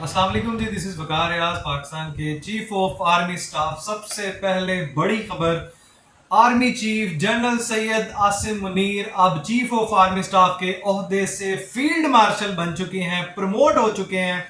अस्सलाम वालेकुम जी, this is वकार रियाज, पाकिस्तान के चीफ ऑफ आर्मी स्टाफ। सबसे पहले बड़ी खबर, army chief general Syed Asim Munir अब चीफ ऑफ आर्मी स्टाफ के ओहदे से फील्ड मार्शल बन चुके हैं, प्रमोट हो चुके हैं।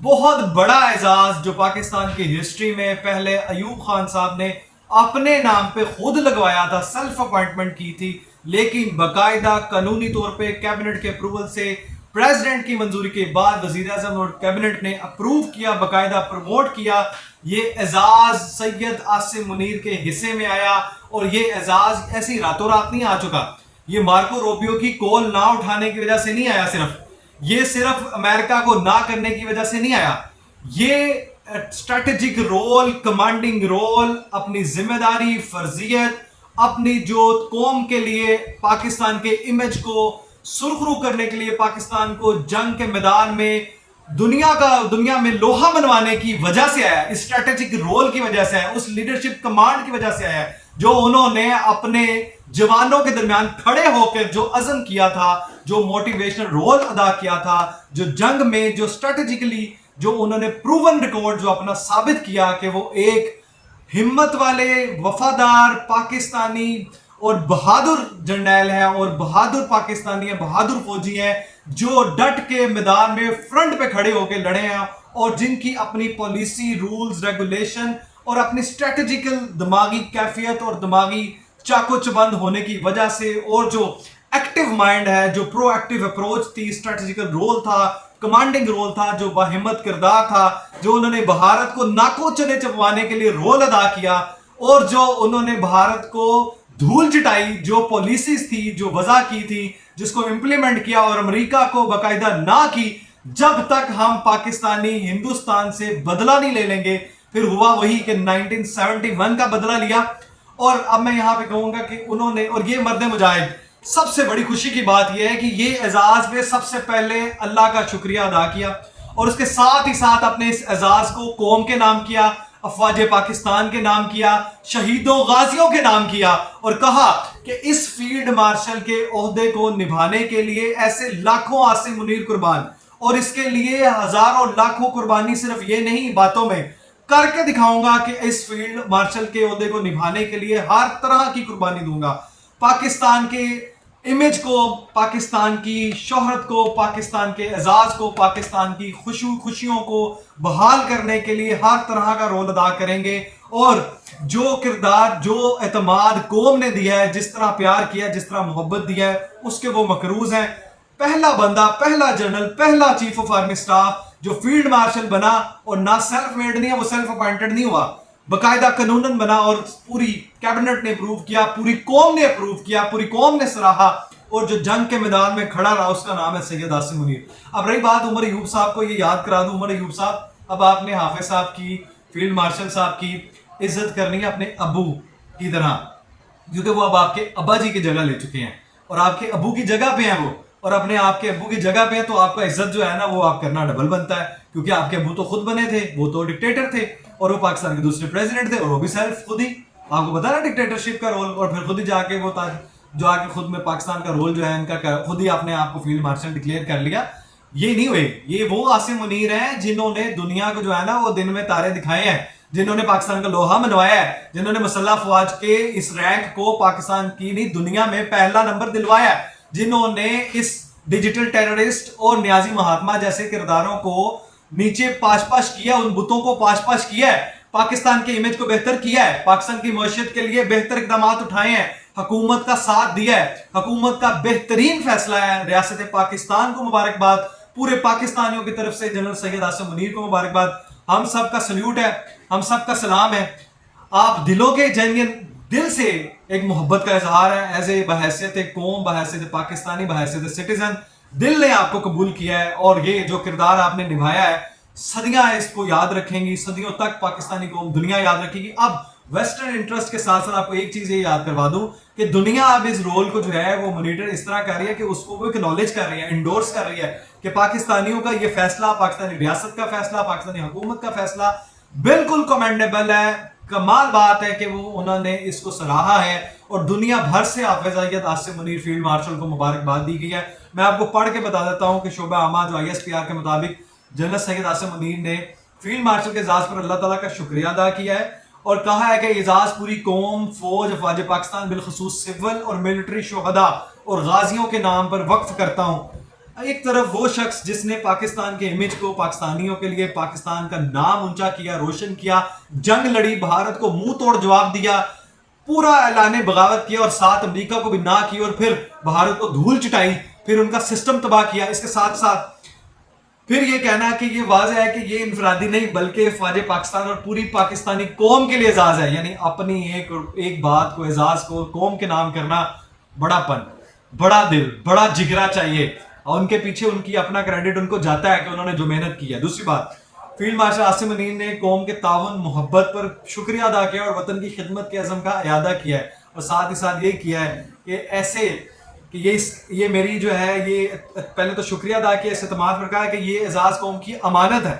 बहुत बड़ा एजाज जो पाकिस्तान की हिस्ट्री में पहले अयूब खान साहब ने अपने नाम पे खुद लगवाया था, सेल्फ अपॉइंटमेंट की थी, लेकिन बाकायदा कानूनी तौर पे कैबिनेट के अप्रूवल से, प्रेसिडेंट की मंजूरी के बाद वजीर आजम और कैबिनेट ने अप्रूव किया, बाकायदा प्रमोट किया। ये एजाज सैयद आसिम मुनीर के हिस्से में आया और ये एजाज ऐसी रातों रात नहीं आ चुका। ये मार्को रूबियो की कॉल ना उठाने की वजह से नहीं आया, ये सिर्फ अमेरिका को ना करने की वजह से नहीं आया। ये स्ट्रेटेजिक रोल, कमांडिंग रोल, अपनी जिम्मेदारी, फर्जियत, अपनी जो कौम के लिए पाकिस्तान के इमेज को सुरखरू करने के लिए, पाकिस्तान को जंग के मैदान में दुनिया में लोहा मनवाने की वजह से आया, इस स्ट्रेटेजिक रोल की वजह से आया, उस लीडरशिप कमांड की वजह से आया, जो उन्होंने अपने जवानों के दरमियान खड़े होकर जो अज़म किया था, जो मोटिवेशनल रोल अदा किया था, जो जंग में जो स्ट्रेटेजिकली जो उन्होंने प्रूवन रिकॉर्ड जो अपना साबित किया कि वो एक हिम्मत वाले, वफादार पाकिस्तानी और बहादुर जर्नैल है और बहादुर पाकिस्तानी है, बहादुर फौजी है, जो डट के मैदान में फ्रंट पे खड़े होकर लड़े हैं और जिनकी अपनी पॉलिसी, रूल्स, रेगुलेशन और अपनी स्ट्रेटेजिकल दिमागी कैफियत और दिमागी चाको चबंद होने की वजह से, और जो एक्टिव माइंड है, जो प्रोएक्टिव अप्रोच थी, स्ट्रेटेजिकल रोल था, कमांडिंग रोल था, जो बाहिम्मत किरदार था, जो उन्होंने भारत को नाको चने चबवाने के लिए रोल अदा किया और जो उन्होंने भारत को धूल चिटाई, जो पॉलिसीज थी, जो वजह की थी, जिसको इंप्लीमेंट किया और अमेरिका को बाकायदा ना की। जब तक हम पाकिस्तानी हिंदुस्तान से बदला नहीं ले लेंगे, फिर हुआ वही कि 1971 का बदला लिया। और अब मैं यहां पे कहूंगा कि उन्होंने, और ये मर्द मुजाहिद, सबसे बड़ी खुशी की बात यह है कि ये एजाज पे सबसे पहले अल्लाह का शुक्रिया अदा किया और उसके साथ ही साथ अपने इस एजाज को कौम के नाम किया, अफवाज पाकिस्तान के नाम किया, शहीदों गाजियों के नाम किया और कहा कि इस फील्ड मार्शल के ओहदे को निभाने के लिए ऐसे लाखों आसिम मुनीर कुर्बान, और इसके लिए हजारों लाखों कुर्बानी सिर्फ ये नहीं, बातों में करके दिखाऊंगा कि इस फील्ड मार्शल के ओहदे को निभाने के लिए हर तरह की कुर्बानी दूंगा। पाकिस्तान के इमेज को, पाकिस्तान की शोहरत को, पाकिस्तान के एजाज को, पाकिस्तान की खुशियों को बहाल करने के लिए हर तरह का रोल अदा करेंगे। और जो किरदार, जो एतमाद कौम ने दिया है, जिस तरह प्यार किया, जिस तरह मोहब्बत दिया है, उसके वो मकरूज हैं। पहला बंदा, पहला जनरल, पहला चीफ ऑफ आर्मी स्टाफ जो फील्ड मार्शल बना, और ना सेल्फ मेड नहीं है, वो सेल्फ अपॉइंटेड नहीं हुआ, बाकायदा कानूनन बना और पूरी कैबिनेट ने अप्रूव किया, पूरी कौम ने अप्रूव किया, पूरी कौम ने सराहा, और जो जंग के मैदान में खड़ा रहा उसका नाम है सैयद आसिम मुनीर। अब रही बात उमर अयूब साहब को, ये याद करा दूं, उमर अयूब साहब, अब आपने हाफिज साहब की, फील्ड मार्शल साहब की इज्जत करनी है अपने अबू की तरह, क्योंकि वो अब आपके अब्बा जी की जगह ले चुके हैं और आपके अबू की जगह पे हैं वो, और अपने आपके अबू की जगह पे है, तो आपका इज्जत जो है ना वो आप करना डबल बनता है, क्योंकि आपके अबू तो खुद बने थे, वो तो डिक्टेटर थे और वो पाकिस्तान के दूसरे प्रेसिडेंट थे, और वो भी सेल्फ खुद ही, आपको पता ना डिक्टेटरशिप का रोल, और फिर खुद ही जाके वो जो आके खुद में पाकिस्तान का रोल जो है इनका खुद ही अपने आप को फील्ड मार्शल डिक्लेयर कर लिया। ये नहीं हुए, ये वो आसिम मुनीर हैं जिन्होंने दुनिया को जो है ना वो दिन में तारे दिखाए हैं, जिन्होंने पाकिस्तान का लोहा मनवाया है, जिन्होंने मुसल्लह फौज के इस रैंक को पाकिस्तान की नहीं दुनिया में पहला नंबर दिलवाया है, जिन्होंने इस डिजिटल टेररिस्ट और न्याजी महात्मा जैसे किरदारों को नीचे पाश किया, उन बुतों को पाश किया है, पाकिस्तान के इमेज को बेहतर किया है, पाकिस्तान की मईशत के लिए बेहतर इकदाम उठाए हैं, हुकूमत का साथ दिया है, हुकूमत का बेहतरीन फैसला है। रियासत पाकिस्तान को मुबारकबाद, पूरे पाकिस्तानियों की तरफ से जनरल सैयद आसिम मुनीर को मुबारकबाद, हम सब का सल्यूट है, हम सब का सलाम है। आप दिलों के जेन्युइन दिल से एक मोहब्बत का इजहार है, एज ए बहैसियत कौम, बहैसियत पाकिस्तानी, बहैसियत सिटीजन, दिल ने आपको कबूल किया है और ये जो किरदार आपने निभाया है, सदियां इसको याद रखेंगी, सदियों तक पाकिस्तानी कौम दुनिया याद रखेगी। अब वेस्टर्न इंटरेस्ट के साथ साथ आपको एक चीज ये याद करवा दूं कि दुनिया अब इस रोल को जो है वो मॉनिटर इस तरह कर रही है कि उसको वो एक्नॉलेज कर रही है, इंडोर्स कर रही है कि पाकिस्तानियों का ये फैसला, पाकिस्तानी रियासत का फैसला, पाकिस्तानी हुकूमत का फैसला बिल्कुल कमेंडेबल है। कमाल बात है कि वो उन्होंने इसको सराहा है और दुनिया भर से हाफिज आसिम मुनीर फील्ड मार्शल को मुबारकबाद दी गई है। मैं आपको पढ़ के बता देता हूं कि शोबा आमा जो ISPR के मुताबिक जनरल सैयद आसिम मुनीर ने फील्ड मार्शल के एजाज पर अल्लाह ताला का शुक्रिया अदा किया है और कहा है कि एजाज पूरी कौम, फौज, अफवाज पाकिस्तान, बिलखसूस सिविल और मिलिट्री शुहदा और गाजियों के नाम पर वक्फ करता हूँ। एक तरफ वो शख्स जिसने पाकिस्तान के इमेज को, पाकिस्तानियों के लिए पाकिस्तान का नाम ऊंचा किया, रोशन किया, जंग लड़ी, भारत को मुंह तोड़ जवाब दिया, पूरा ऐलान बगावत किया और साथ अमेरिका को भी ना की और फिर भारत को धूल चटाई, फिर उनका सिस्टम तबाह किया। इसके साथ साथ फिर ये कहना कि ये वाज़ेह है कि ये इनफरादी नहीं बल्कि फ़ौज पाकिस्तान और पूरी पाकिस्तानी कौम के लिए एजाज है, यानी अपनी एक बात को, एजाज को कौम के नाम करना बड़ापन, बड़ा दिल, बड़ा जिगरा चाहिए और उनके पीछे उनकी अपना क्रेडिट उनको जाता है कि उन्होंने जो मेहनत की है। दूसरी बात, फील्ड मार्शल आसिम मुनीर ने कौम के ताउन, मोहब्बत पर शुक्रिया अदा किया और वतन की खिदमत के अज़म का इयादा किया है और साथ ही साथ ये किया है कि ऐसे कि ये मेरी जो है, ये पहले तो शुक्रिया अदा किया, इस एतमाद पर कहा है कि ये एजाज कौम की अमानत है,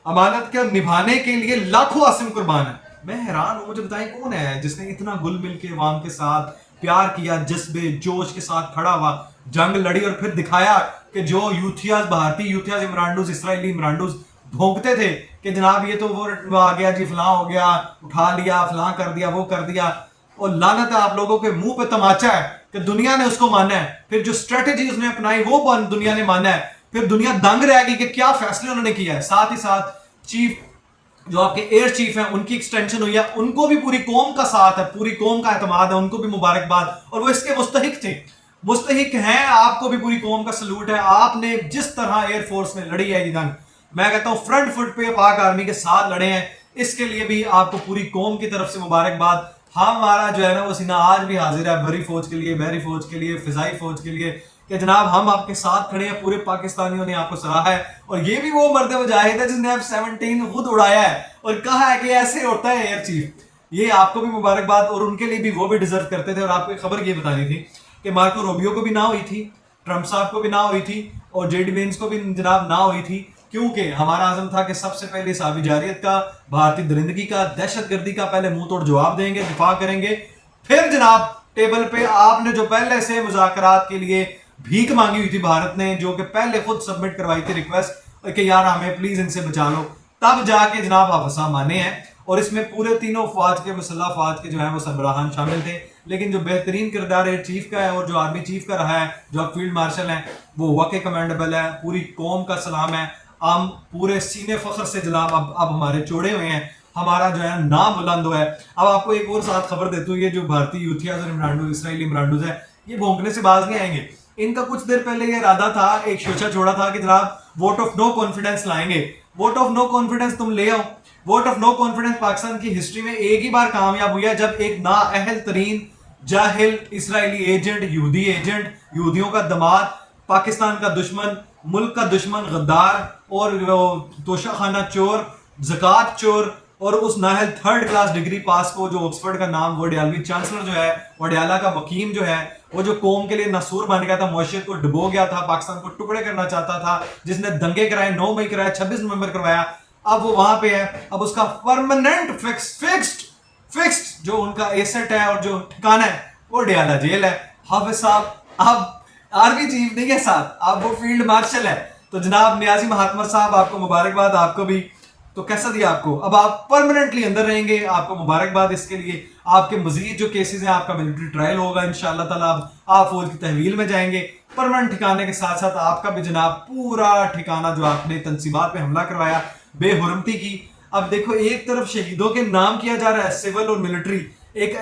अमानत के निभाने के लिए लाखों आसिम कुर्बान है। मैं हैरान हूँ, मुझे बताएं कौन है जिसने इतना घुल मिल के अवाम के साथ प्यार किया, जज्बे जोश के साथ खड़ा हुआ, जंग लड़ी और फिर दिखाया कि जो यूथियाज, भारतीय यूथियाज, इमरानडूज, इसराइली इमरानडूज भोंकते थे कि जनाब ये तो वो आ गया जी, फलां हो गया, उठा लिया, फलां कर दिया, वो कर दिया, और लानत है आप लोगों के मुंह पे तमाचा है कि दुनिया ने उसको माना है। फिर जो स्ट्रेटेजी उसने अपनाई वो दुनिया ने माना है, फिर दुनिया दंग रह गई कि क्या फैसले उन्होंने किया है। साथ ही साथ चीफ जो आपके एयर चीफ हैं उनकी एक्सटेंशन हुई है, उनको भी पूरी कौम का साथ है, पूरी कौम का एतमाद है, उनको भी मुबारकबाद, और वो इसके मुस्तहिक थे, मुस्तहिक हैं। आपको भी पूरी कौम का सलूट है, आपने जिस तरह एयरफोर्स में लड़ी है ये जंग, मैं कहता हूं फ्रंट फुट पे पाक आर्मी के साथ लड़े हैं, इसके लिए भी आपको पूरी कौम की तरफ से मुबारकबाद। हमारा जो है ना वो सीना आज भी हाजिर है बरी फौज के लिए, बहरी फौज के लिए, फिजाई फौज के लिए कि जनाब हम आपके साथ खड़े हैं, पूरे पाकिस्तानियों ने आपको सराहा है। और ये भी वो मर्द मुजाहिद है जिसने F-17 खुद उड़ाया है और कहा है कि ऐसे होता है एयर चीफ। ये आपको भी मुबारकबाद, और उनके लिए भी वो भी डिजर्व करते थे। और आपको एक खबर ये बतानी थी कि मार्को रूबियो को भी ना हुई थी, ट्रंप साहब को भी ना हुई थी, और जेडी वेंस को भी जनाब ना हुई थी, क्योंकि हमारा आज़म था कि सबसे पहले साबी जारियत का, भारतीय दरिंदगी का, दहशतगर्दी का पहले मुंह तोड़ जवाब देंगे, दिफा करेंगे, फिर जनाब टेबल पे आपने जो पहले से मुज़ाकरात के लिए भीख मांगी हुई थी भारत ने, जो कि पहले खुद सबमिट करवाई थी रिक्वेस्ट कि यार हमें प्लीज इनसे बचा लो, तब जाके जनाब हाफसा माने हैं। और इसमें पूरे तीनों फौज के, मुसल्लह फौज के जो है वो सरबराहान शामिल थे, लेकिन जो बेहतरीन किरदार एयर चीफ का है और जो आर्मी चीफ का रहा है, जो अब फील्ड मार्शल हैं, वो वाकई कमेंडेबल है। पूरी कौम का सलाम है, हम पूरे सीने फख्र से जनाब अब हमारे चौड़े हुए हैं, हमारा जो है नाम बुलंद हुआ है। अब आपको एक और साथ खबर देता हूँ, ये जो भारतीय यूथियाज और इमरानडूज, इसराइली इमरानडूज है, ये भोंकने से बाज नहीं आएंगे। इनका कुछ देर पहले ये इरादा था, एक शोशा छोड़ा था कि जनाब वोट ऑफ नो कॉन्फिडेंस लाएंगे। वोट ऑफ नो कॉन्फिडेंस तुम ले आओ। Vote of no confidence Pakistan की हिस्ट्री में एक ही बार कामयाब हुआ है, जब एक नाअहल तरीन जाहिल इसराइली एजेंट, यहूदी एजेंट, यहूदियों का दमाद, पाकिस्तान का दुश्मन, मुल्क का दुश्मन, गद्दार और तोशाखाना चोर, ज़कात चोर, और उस नाहल थर्ड क्लास डिग्री पास को, जो ऑक्सफोर्ड का नाम वडियालवी चांसलर जो है, वडियाला का वकीम जो है, वो जो कौम के लिए नसूर बन गया था, मुआशरत को डुबो गया था, पाकिस्तान को टुकड़े करना चाहता था, जिसने दंगे कराए, 9 मई कराया, 26 नवंबर करवाया, अब वो वहां पे है। अब उसका परमानेंट फिक्स्ड जो उनका एसेट है और जो ठिकाना है वो डियाला जेल है। हाफिज साहब अब आर्मी चीफ नहीं है साथ, अब वो फील्ड मार्शल है। तो जनाब नियाजी महात्मा साहब, आपको मुबारकबाद, आपको भी तो कैसा दिया आपको, अब आप परमानेंटली अंदर रहेंगे, आपको मुबारकबाद इसके लिए। आपके मजीद जो केसेस हैं, आपका मिलिट्री ट्रायल होगा इंशाअल्लाह ताला, आप फौज की तहवील में जाएंगे परमानेंट ठिकाने के साथ साथ आपका भी जनाब पूरा ठिकाना जो आपने तंसीबात पे हमला करवाया बेहुरमती की। अब देखो, एक तरफ शहीदों के नाम किया जा रहा है, सिविल और मिलिट्री, एक